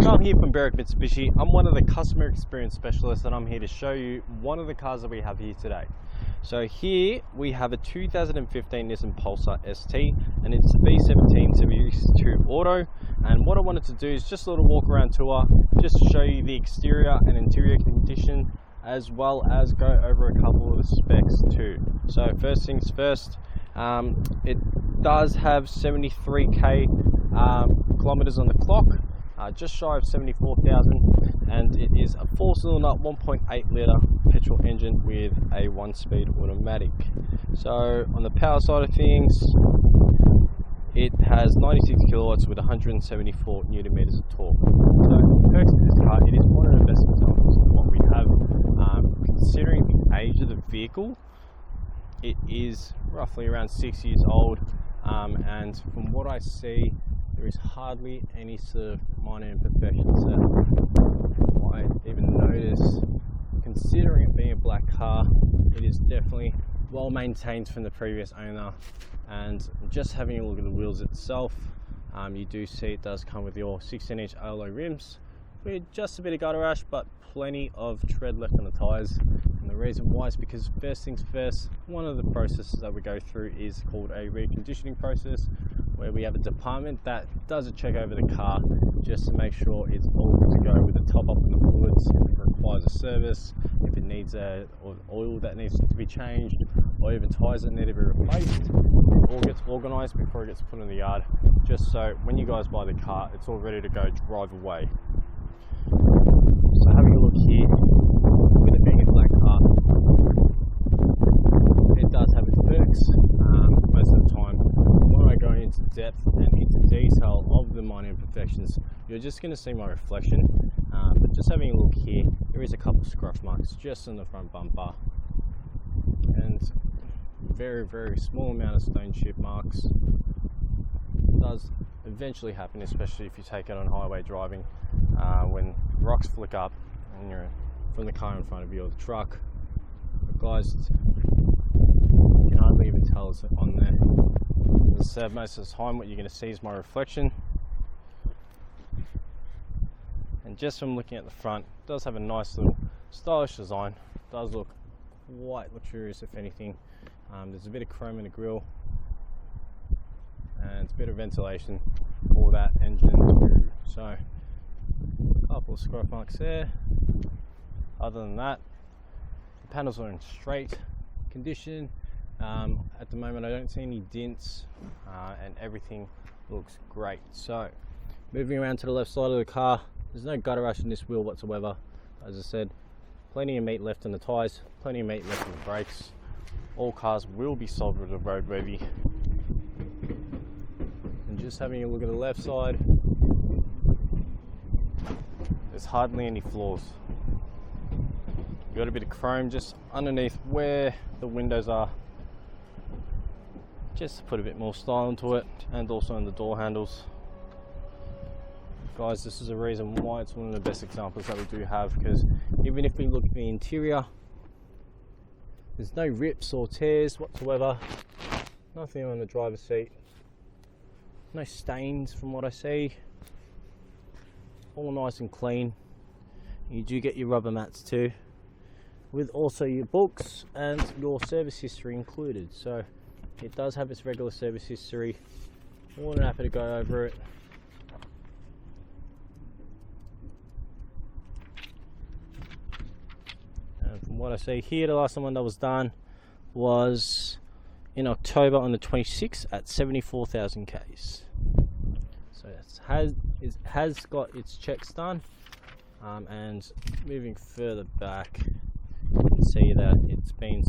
So I'm here from Berwick Mitsubishi. I'm one of the customer experience specialists, and I'm here to show you one of the cars that we have here today. So here we have a 2015 Nissan Pulsar ST, and it's a V17 Series 2 Auto. And what I wanted to do is just a little walk around tour, just to show you the exterior and interior condition, as well as go over a couple of the specs too. So first things first, it does have 73k kilometers on the clock, just shy of 74,000, and it is a 4-cylinder 1.8 litre petrol engine with a 1-speed automatic. So on the power side of things, it has 96 kilowatts with 174 newton meters of torque. So perks of this car, it is one of the best examples of what we have. Considering the age of the vehicle, it is roughly around 6 years old, and from what I see, there is hardly any sort of minor imperfections that I even notice. Considering it being a black car, it is definitely well maintained from the previous owner. And just having a look at the wheels itself, you do see it does come with your 16-inch alloy rims with just a bit of gutter rash, but plenty of tread left on the tyres. And the reason why is because, first things first, one of the processes that we go through is called a reconditioning process, where we have a department that does a check over the car just to make sure it's all good to go with the top up on the fluids, if it requires a service, if it needs or oil that needs to be changed, or even tyres that need to be replaced. It all gets organised before it gets put in the yard, just so when you guys buy the car, it's all ready to go drive away. So having a look here, with it being a black car, it does have its perks. Most of the time, when I go into depth and into detail of the minor imperfections, you're just going to see my reflection. But just having a look here, there is a couple of scratch marks just on the front bumper, and very small amount of stone chip marks. It does eventually happen, especially if you take it on highway driving, when rocks flick up and you're from the car in front of you or the truck. But guys, you can hardly even tell it's on there. As I said, most of the time what you're going to see is my reflection. And just from looking at the front, it does have a nice little stylish design. It does look quite luxurious, if anything. There's a bit of chrome in the grille and a bit of ventilation for that engine too. So a couple of scratch marks there. Other than that, the panels are in straight condition. At the moment I don't see any dents, and everything looks great. So moving around to the left side of the car, there's no gutter rash in this wheel whatsoever. As I said, plenty of meat left on the tyres, plenty of meat left on the brakes. All cars will be sold with a roadworthy. And just having a look at the left side, there's hardly any flaws. You've got a bit of chrome just underneath where the windows are, just to put a bit more style into it, and also on the door handles. Guys, this is a reason why it's one of the best examples that we do have, because even if we look at the interior, there's no rips or tears whatsoever, nothing on the driver's seat, no stains from what I see, all nice and clean. You do get your rubber mats too, with also your books and your service history included. So it does have its regular service history. More than happy to go over it. And from what I see here, the last one that was done was in October on the 26th at 74,000 Ks. So it has got its checks done, and moving further back, you can see that it's been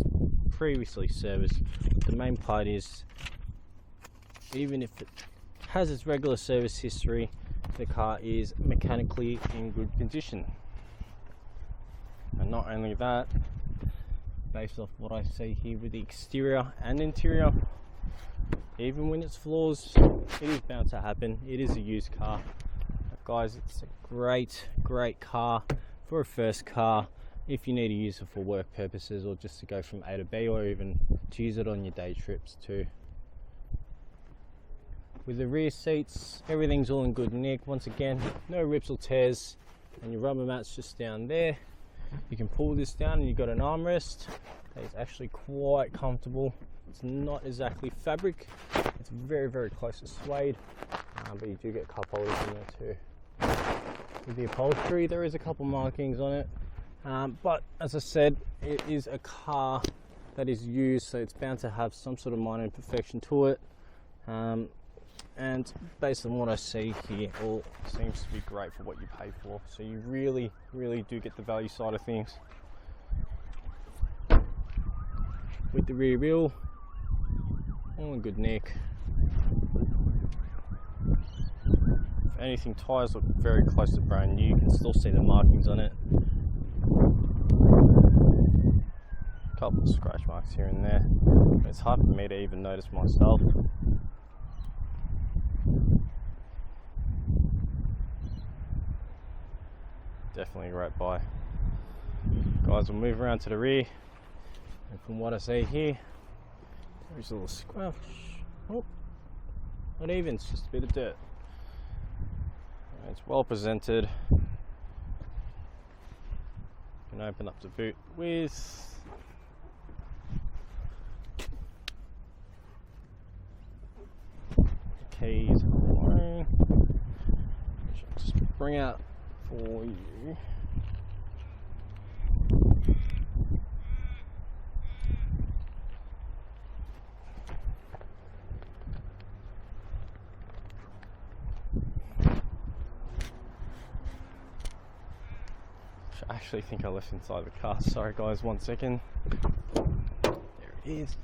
previously serviced. The main part is, even if it has its regular service history, the car is mechanically in good condition. And not only that, based off what I see here with the exterior and interior, even when it's flaws, it is bound to happen. It is a used car, but guys, it's a great car for a first car if you need to use it for work purposes, or just to go from A to B, or even to use it on your day trips too. With the rear seats, everything's all in good nick. Once again, no rips or tears, and your rubber mat's just down there. You can pull this down and you've got an armrest that is actually quite comfortable. It's not exactly fabric, it's very, very close to suede, but you do get cup holders in there too. With the upholstery, there is a couple markings on it, but as I said, it is a car that is used, so it's bound to have some sort of minor imperfection to it. And based on what I see here, all seems to be great for what you pay for. So you really, really do get the value side of things. With the rear wheel, all in good nick. If anything, tyres look very close to brand new. You can still see the markings on it. A couple of scratch marks here and there. It's hard for me to even notice myself. Definitely a great buy. Guys, we'll move around to the rear, and from what I see here, there's a little squelch. Oh, not even, it's just a bit of dirt. It's well presented. You can open up the boot with the keys, which I'll just bring out for you. I actually think I left inside the car. Sorry guys, 1 second. There it is.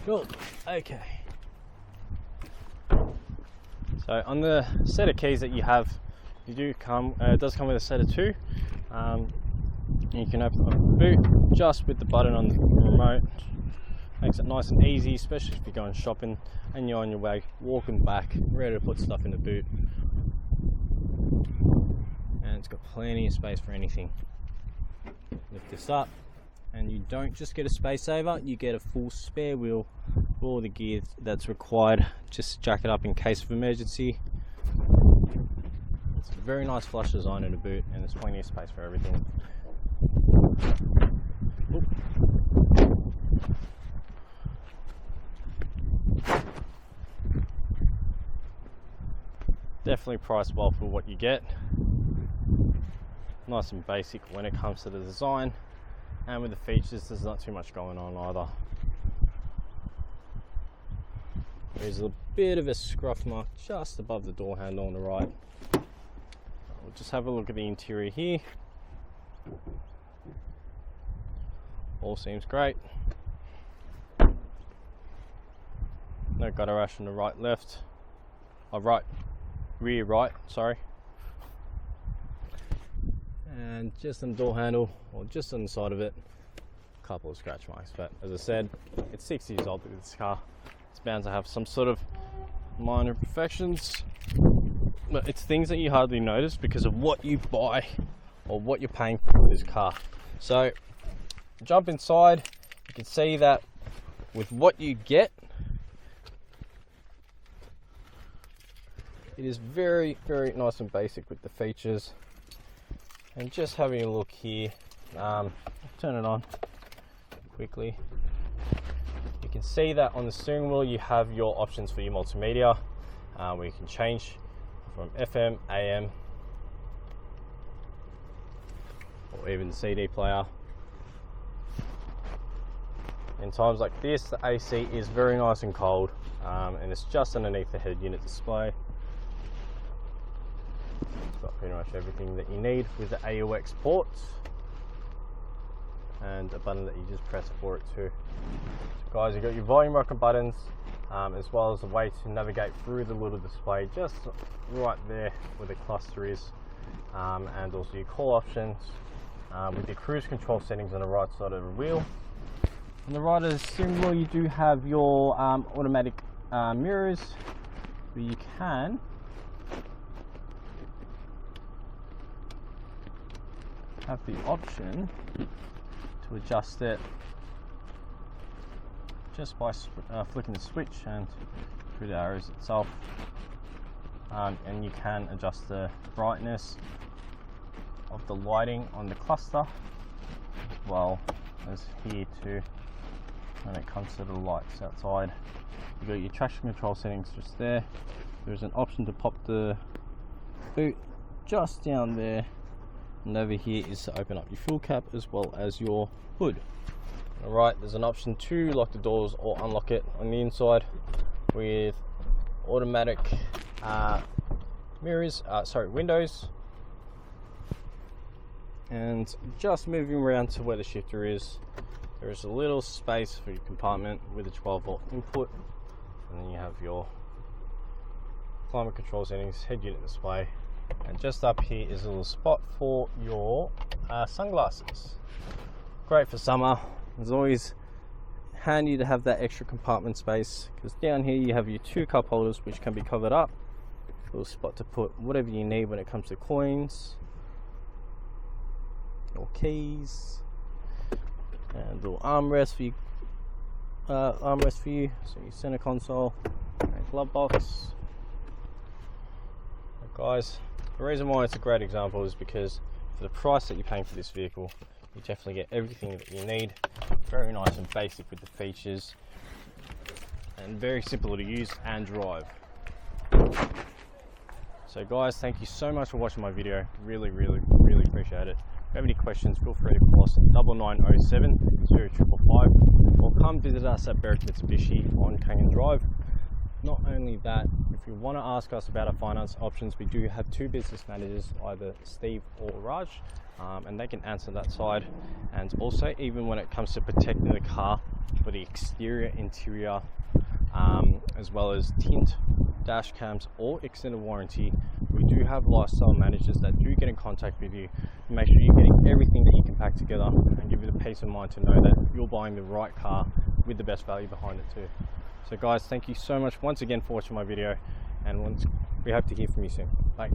Cool. Okay. So on the set of keys that you have, you do come, it does come with a set of two. You can open up the boot just with the button on the remote. Makes it nice and easy, especially if you're going shopping and you're on your way, walking back, ready to put stuff in the boot. And it's got plenty of space for anything. Lift this up, and you don't just get a space saver, you get a full spare wheel for all the gear that's required. Just jack it up in case of emergency. It's a very nice flush design in the boot, and there's plenty of space for everything. Oop. Definitely priced well for what you get. Nice and basic when it comes to the design, and with the features there's not too much going on either. There's a bit of a scruff mark just above the door handle on the right. We'll just have a look at the interior here. All seems great. No gutter rash on the right, left. Oh, right, rear right, sorry. And just on the door handle, or just on the side of it, a couple of scratch marks. But as I said, it's 6 years old with this car. It's bound to have some sort of minor imperfections, but it's things that you hardly notice because of what you buy or what you're paying for this car. So jump inside, you can see that with what you get, it is very, very nice and basic with the features. And just having a look here, turn it on quickly. You can see that on the steering wheel you have your options for your multimedia, where you can change from FM, AM, or even the CD player. In times like this, the AC is very nice and cold, and it's just underneath the head unit display. It's got pretty much everything that you need with the AUX ports, and a button that you just press for it too. So guys, you've got your volume rocker buttons, as well as a way to navigate through the little display just right there where the cluster is, and also your call options, with your cruise control settings on the right side of the wheel. On the right of the steering wheel you do have your automatic mirrors, where you can have the option to adjust it just by flicking the switch, and through the arrows itself, and you can adjust the brightness of the lighting on the cluster, as well as here too when it comes to the lights outside. You've got your traction control settings just there. There's an option to pop the boot just down there, and over here is to open up your fuel cap as well as your hood. Alright, there's an option to lock the doors or unlock it on the inside with automatic windows. And just moving around to where the shifter is, there is a little space for your compartment with a 12-volt input, and then you have your climate control settings, head unit display, and just up here is a little spot for your sunglasses. Great for summer. It's always handy to have that extra compartment space, because down here you have your 2 cup holders which can be covered up. A little spot to put whatever you need when it comes to coins or keys, and a little armrest for you, so your center console and glove box. But guys, the reason why it's a great example is because for the price that you're paying for this vehicle, you definitely get everything that you need. Very nice and basic with the features, and very simple to use and drive. So guys, thank you so much for watching my video. Really appreciate it. If you have any questions, feel free to call us on 9907 0555, or come visit us at Berwick Mitsubishi on Kangan Drive. Not only that, if you want to ask us about our finance options, we do have 2 business managers, either Steve or Raj, and they can answer that side. And also, even when it comes to protecting the car for the exterior, interior, as well as tint, dash cams, or extended warranty, we do have lifestyle managers that do get in contact with you to make sure you're getting everything that you can pack together, and give you the peace of mind to know that you're buying the right car with the best value behind it too. So guys, thank you so much once again for watching my video, and we hope to hear from you soon. Bye.